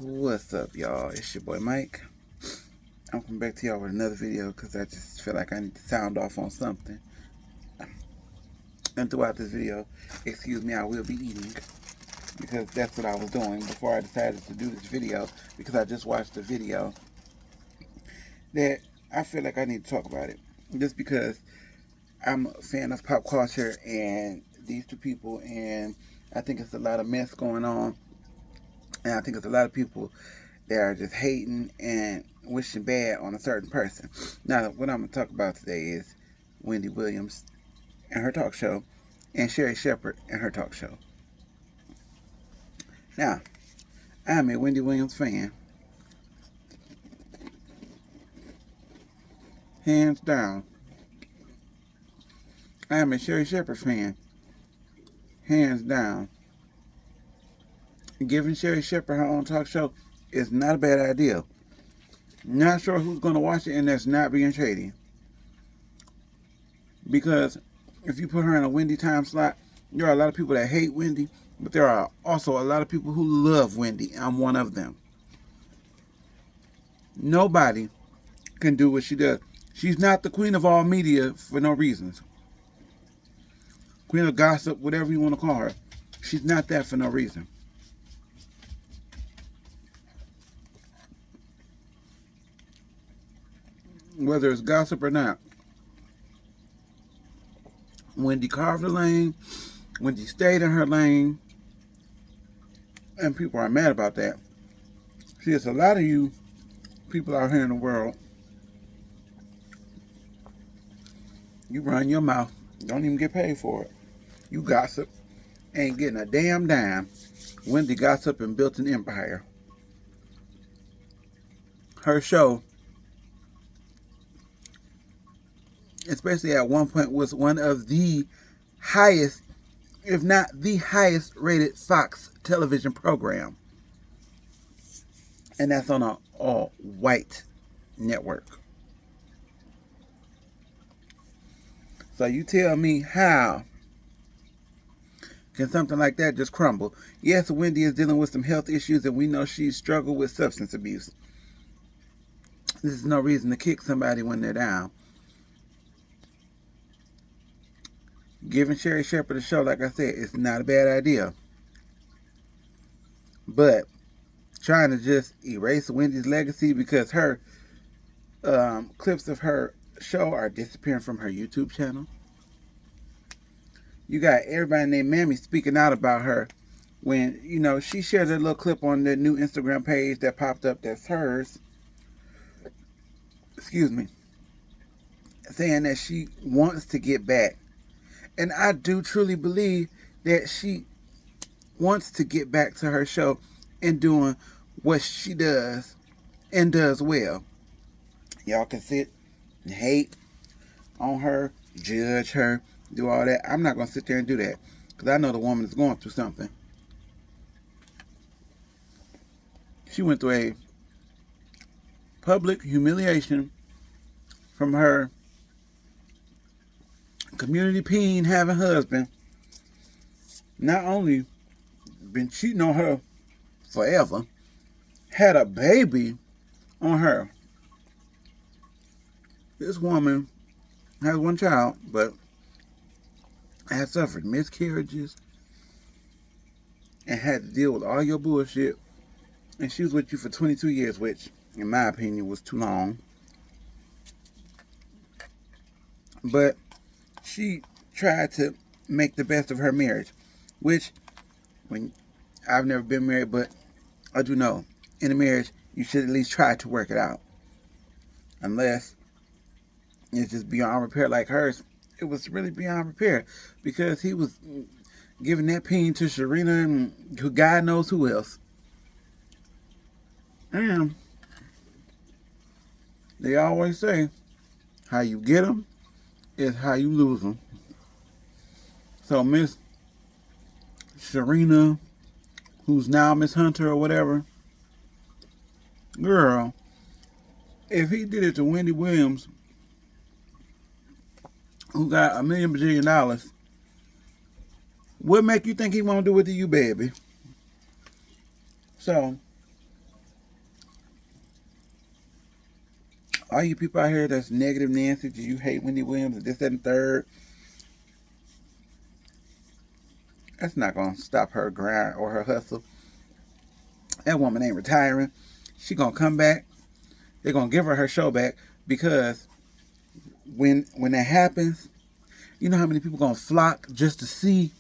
What's up, y'all? It's your boy Mike. I'm coming back to y'all with another video because I just feel like I need to sound off on something. And throughout this video, excuse me, I will be eating because that's what I was doing before I decided to do this video, because I just watched a video that I feel like I need to talk about it. Just because I'm a fan of pop culture and these two people, and I think it's a lot of mess going on, and I think it's a lot of people that are just hating and wishing bad on a certain person. Now, what I'm going to talk about today is Wendy Williams and her talk show, and Sheri and her talk show. Now, I'm a Wendy Williams fan, hands down. I am a Sheri fan, hands down. Giving Sheri her own talk show is not a bad idea. Not sure who's going to watch it, and that's not being shady. Because if you put her in a Wendy time slot, there are a lot of people that hate Wendy, but there are also a lot of people who love Wendy. I'm one of them. Nobody can do what she does. She's not the queen of all media for no reasons. Queen of gossip, whatever you want to call her. She's not that for no reason. Whether it's gossip or not, Wendy carved her lane. Wendy stayed in her lane. And people are mad about that. See, it's a lot of you people out here in the world. You run your mouth. Don't even get paid for it. You gossip. Ain't getting a damn dime. Wendy gossiped and built an empire. Her show, especially at one point, was one of the highest, if not the highest rated Fox television program. And that's on an all-white network. So you tell me, how can something like that just crumble? Yes, Wendy is dealing with some health issues, and we know she's struggled with substance abuse. This is no reason to kick somebody when they're down. Giving Sheri a show, like I said, is not a bad idea. But trying to just erase Wendy's legacy because her clips of her show are disappearing from her YouTube channel. You got everybody named Mammy speaking out about her when, you know, she shared a little clip on the new Instagram page that popped up that's hers. Excuse me. Saying that she wants to get back. And I do truly believe that she wants to get back to her show and doing what she does and does well. Y'all can sit and hate on her, judge her, do all that. I'm not going to sit there and do that because I know the woman is going through something. She went through a public humiliation from her community peen having husband. Not only been cheating on her forever, had a baby on her. This woman has one child, but has suffered miscarriages and had to deal with all your bullshit. And she was with you for 22 years, which, in my opinion, was too long. But she tried to make the best of her marriage, which, when I've never been married, but I do know, in a marriage, you should at least try to work it out. Unless it's just beyond repair like hers. It was really beyond repair because he was giving that peen to Sharina and God knows who else. And they always say, how you get them is how you lose them. So Miss Sharina, who's now Miss Hunter or whatever, girl, if he did it to Wendy Williams, who got $1 million bajillion, what make you think he won't do it to you, baby? So All you people out here that's negative Nancy, do you hate Wendy Williams and this, that, and third? That's not going to stop her grind or her hustle. That woman ain't retiring. She going to come back. They're going to give her show back because when that happens, you know how many people going to flock just to see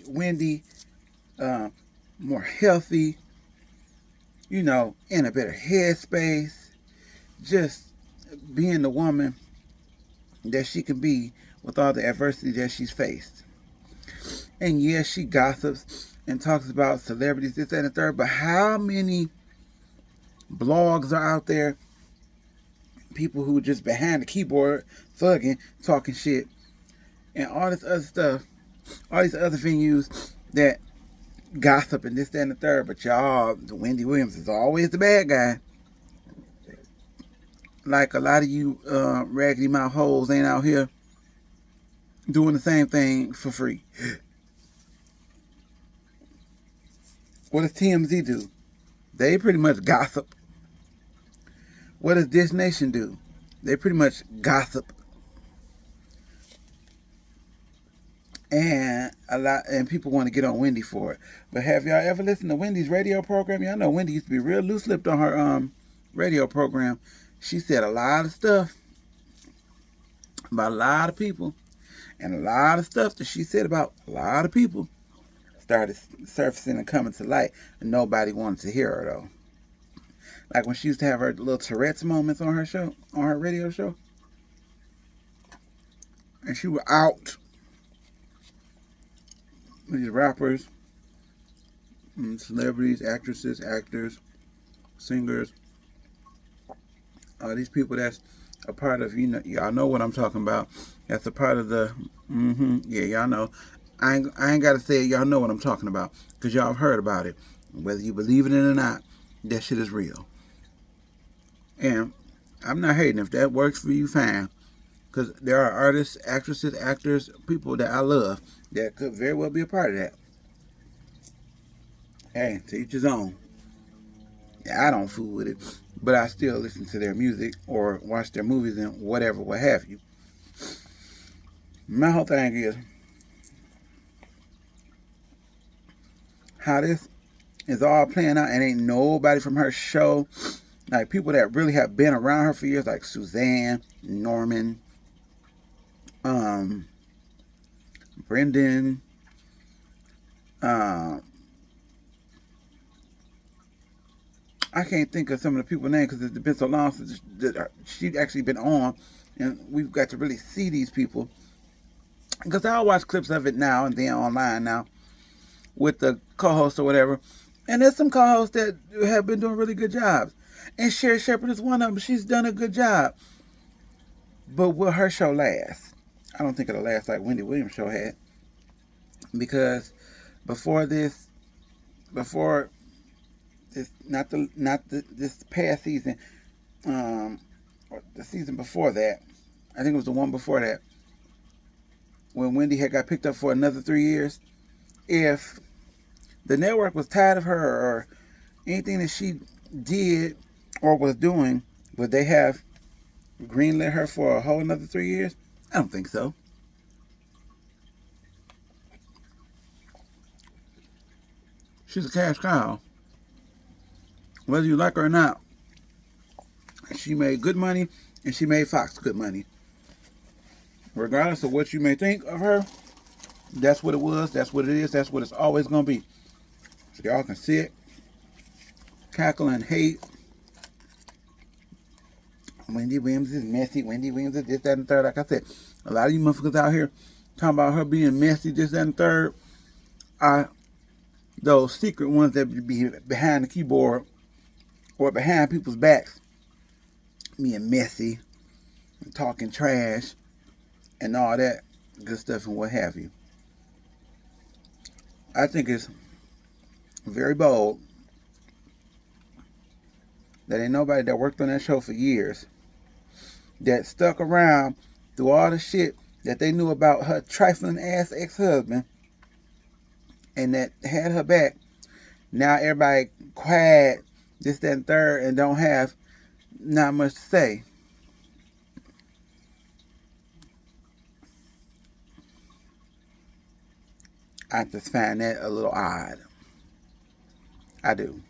Wendy more healthy, you know, in a better headspace, just being the woman that she can be with all the adversity that she's faced. And yes, she gossips and talks about celebrities, this, that, and the third, but how many blogs are out there, people who just behind the keyboard thugging, talking shit, and all this other stuff, all these other venues that gossip and this, that, and the third, but y'all, Wendy Williams is always the bad guy. Like a lot of you raggedy mouth hoes ain't out here doing the same thing for free. What does TMZ do? They pretty much gossip. What does Dish Nation do? They pretty much gossip. And people want to get on Wendy for it. But have y'all ever listened to Wendy's radio program? Y'all know Wendy used to be real loose-lipped on her radio program. She said a lot of stuff about a lot of people. And a lot of stuff that she said about a lot of people started surfacing and coming to light. And nobody wanted to hear her, though. Like when she used to have her little Tourette's moments on her show, on her radio show. And she was out. These rappers, celebrities, actresses, actors, singers, these people that's a part of, you know, y'all know what I'm talking about. That's a part of the, yeah, y'all know. I ain't got to say it, y'all know what I'm talking about, because y'all have heard about it. Whether you believe in it or not, that shit is real. And I'm not hating. If that works for you, fine. Because there are artists, actresses, actors, people that I love that could very well be a part of that. Hey, to each his own. Yeah, I don't fool with it, but I still listen to their music or watch their movies and whatever, what have you. My whole thing is how this is all playing out, and ain't nobody from her show, like people that really have been around her for years, like Suzanne, Norman, Brendan, I can't think of some of the people's names because it's been so long since she's actually been on, and we've got to really see these people. Because I'll watch clips of it now and then online now with the co-host or whatever, and there's some co-hosts that have been doing really good jobs. And Sheri Shepherd is one of them. She's done a good job. But will her show last? I don't think it'll last like Wendy Williams' show had. Because before this this past season, or the season before that, I think it was the one before that, when Wendy had got picked up for another 3 years, if the network was tired of her or anything that she did or was doing, would they have greenlit her for a whole another 3 years? I don't think so. She's a cash cow. Whether you like her or not, she made good money and she made Fox good money. Regardless of what you may think of her, that's what it was, that's what it is, that's what it's always going to be. So y'all can sit, cackle, and hate. Wendy Williams is messy. Wendy Williams is this, that, and third. Like I said, a lot of you motherfuckers out here talking about her being messy, this, that, and third, are those secret ones that be behind the keyboard or behind people's backs, being messy, and talking trash, and all that good stuff and what have you. I think it's very bold that ain't nobody that worked on that show for years that stuck around through all the shit that they knew about her trifling ass ex-husband and that had her back. Now everybody quiet this, that, and third, and don't have not much to say. I just find that a little odd. I do.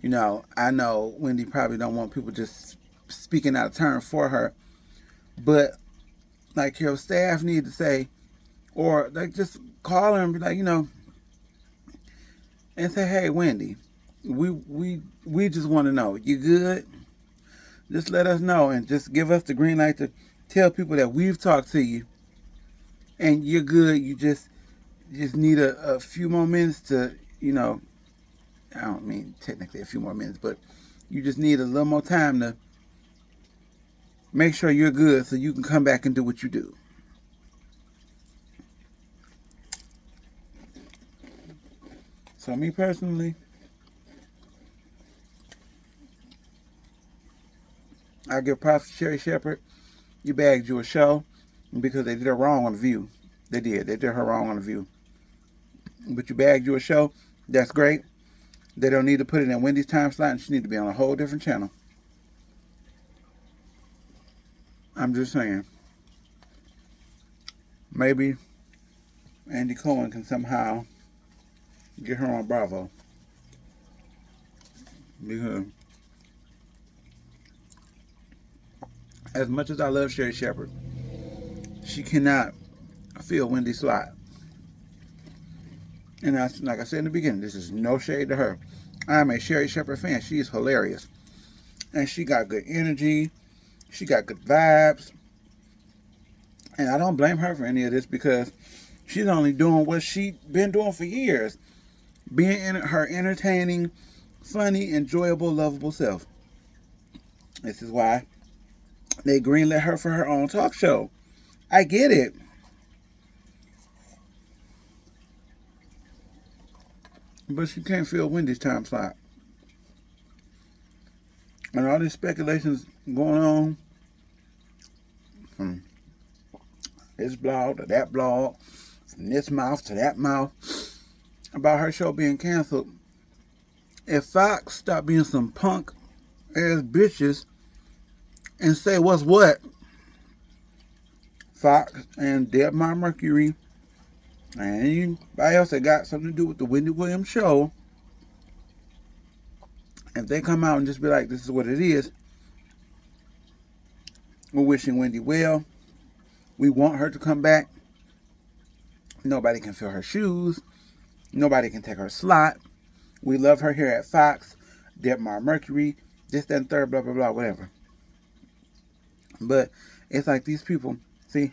I know Wendy probably don't want people just speaking out of turn for her, but like your staff need to say, or like just call her and be like, and say, hey Wendy, we just want to know, you good? Just let us know and just give us the green light to tell people that we've talked to you and you're good. You just need a few more minutes to, I don't mean technically a few more minutes, but you just need a little more time to make sure you're good so you can come back and do what you do. So me personally, I give props to Sheri Shepherd. You bagged you a show because they did her wrong on The View. They did her wrong on The View. But you bagged you a show. That's great. They don't need to put it in Wendy's time slot, and she need to be on a whole different channel. I'm just saying. Maybe Andy Cohen can somehow get her on Bravo. Because as much as I love Sheri Shepherd, she cannot fill Wendy's slot. And like I said in the beginning, this is no shade to her. I'm a Sheri Shepherd fan. She is hilarious. And she got good energy. She got good vibes. And I don't blame her for any of this because she's only doing what she's been doing for years. Being in her entertaining, funny, enjoyable, lovable self. This is why they greenlit her for her own talk show. I get it. But she can't fill Wendy's time slot. And all these speculations going on from this blog to that blog, from this mouth to that mouth, about her show being canceled. If Fox stopped being some punk ass bitches and say what's what, Fox and Debmar Mercury and anybody else that got something to do with the Wendy Williams show, if they come out and just be like, this is what it is, we're wishing Wendy well, we want her to come back, nobody can fill her shoes, nobody can take her slot, we love her here at Fox, Debmar Mercury, this, that, and third, blah, blah, blah, whatever. But it's like these people, see,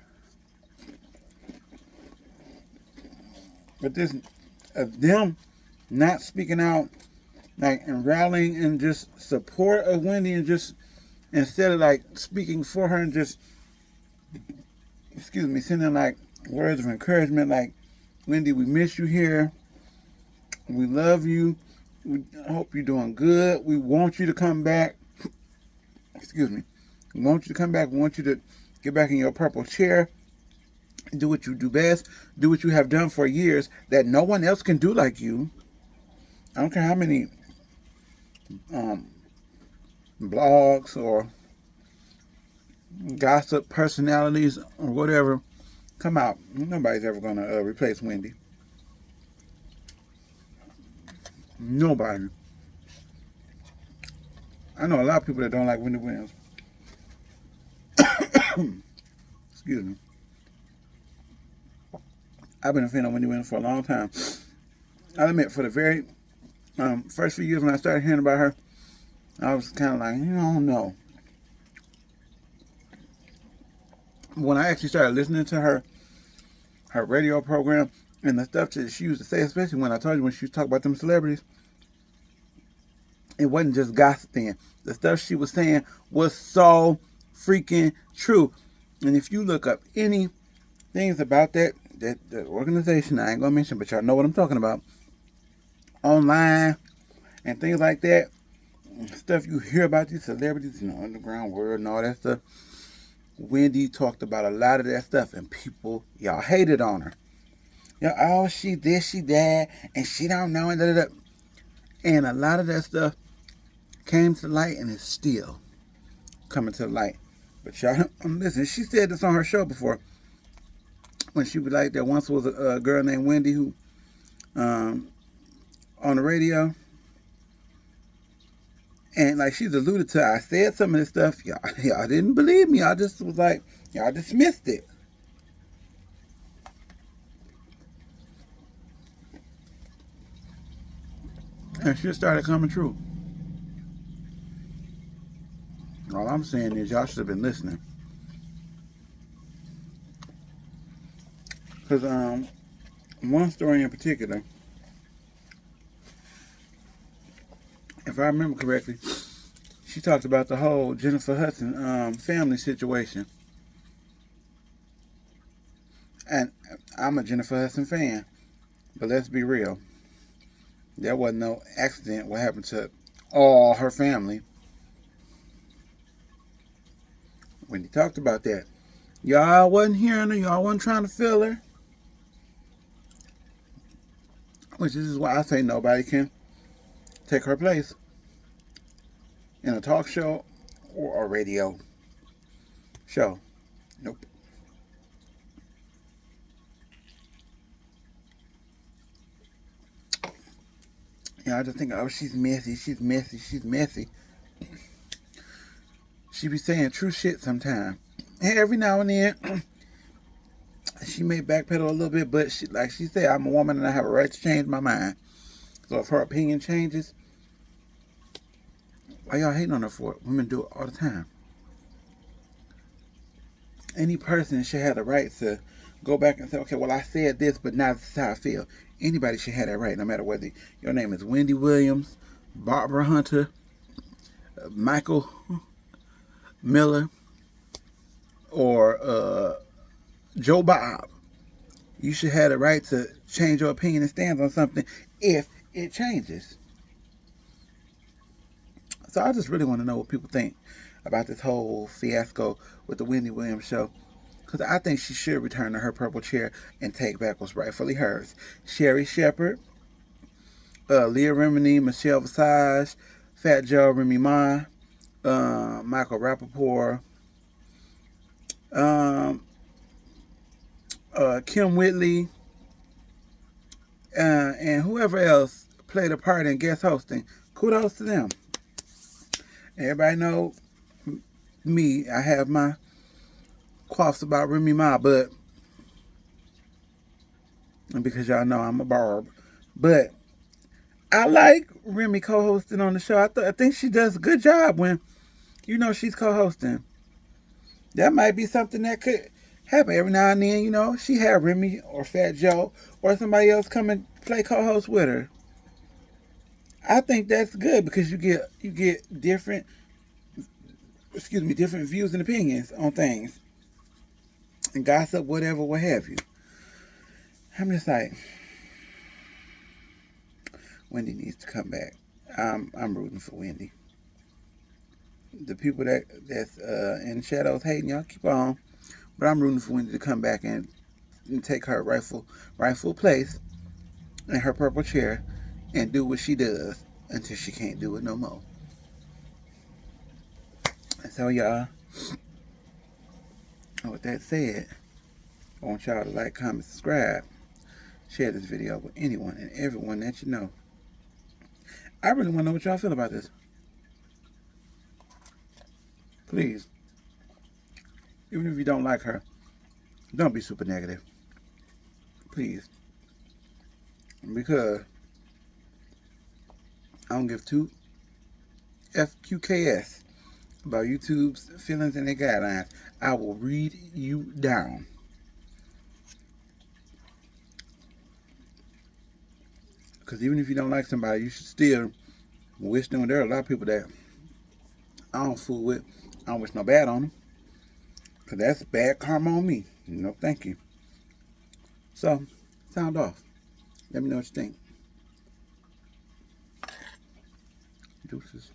but this of them not speaking out, like, and rallying and just support of Wendy, and just instead of like speaking for her and just, sending like words of encouragement, like, Wendy, we miss you here, we love you, we hope you're doing good, we want you to come back, we want you to come back, we want you to get back in your purple chair, do what you do best, do what you have done for years that no one else can do like you. I don't care how many blogs or gossip personalities or whatever come out. Nobody's ever going to replace Wendy. Nobody. I know a lot of people that don't like Wendy Williams. Excuse me. I've been a fan of Wendy Williams for a long time. I'll admit, for the very first few years when I started hearing about her, I was kind of like, I don't know. When I actually started listening to her radio program and the stuff that she used to say, especially when I told you when she was talking about them celebrities, it wasn't just gossiping. The stuff she was saying was so freaking true. And if you look up any things about that organization, I ain't gonna mention, but y'all know what I'm talking about, online and things like that, stuff you hear about these celebrities in the underground world and all that stuff, Wendy talked about a lot of that stuff, and people, y'all hated on her. Oh, she this, she that, and she don't know, and da, da, da. And a lot of that stuff came to light and is still coming to light. But y'all, listen, she said this on her show before. When she was like, there once was a girl named Wendy who, on the radio, and like she's alluded to, I said some of this stuff. Y'all didn't believe me. Y'all just was like, y'all dismissed it. And shit started coming true. All I'm saying is y'all should have been listening. Because one story in particular, if I remember correctly, she talked about the whole Jennifer Hudson family situation. And I'm a Jennifer Hudson fan. But let's be real. There wasn't no accident what happened to all her family. When he talked about that, y'all wasn't hearing her. Y'all wasn't trying to feel her. Which is why I say nobody can take her place in a talk show or a radio show. Nope. I just think, oh, she's messy, she's messy, she's messy. She be saying true shit sometimes. And every now and then, she may backpedal a little bit, but she, like she said, I'm a woman and I have a right to change my mind. So if her opinion changes, why y'all hating on her for it? Women do it all the time. Any person should have the right to go back and say, okay, well, I said this, but now this is how I feel. Anybody should have that right, no matter whether your name is Wendy Williams, Barbara Hunter, Michael Miller, or Joe Bob. You should have the right to change your opinion and stand on something if it changes. So I just really want to know what people think about this whole fiasco with the Wendy Williams show. Because I think she should return to her purple chair and take back what's rightfully hers. Sheri Shepherd, Leah Remini, Michelle Visage, Fat Joe, Remy Ma, Michael Rappaport, Kim Whitley, and whoever else played a part in guest hosting. Kudos to them. Everybody know me. I have my quaffs about Remy Ma, but because y'all know I'm a barb. But I like Remy co-hosting on the show. I think she does a good job when she's co-hosting. That might be something that could happen every now and then. She had Remy or Fat Joe or somebody else come and play co-host with her. I think that's good because you get different views and opinions on things and gossip, whatever, what have you. I'm just like, Wendy needs to come back. I'm rooting for Wendy. The people that's in shadows hating, y'all keep on. But I'm rooting for Wendy to come back and take her rightful place in her purple chair and do what she does until she can't do it no more. And so y'all, with that said, I want y'all to like, comment, subscribe, share this video with anyone and everyone that you know. I really want to know what y'all feel about this. Please, even if you don't like her, don't be super negative. Please. Because I don't give two FQKS about YouTube's feelings and their guidelines. I will read you down. Because even if you don't like somebody, you should still wish them. There are a lot of people that I don't fool with. I don't wish no bad on them. Because that's bad karma on me. No, thank you. So, sound off. Let me know what you think. Deuces.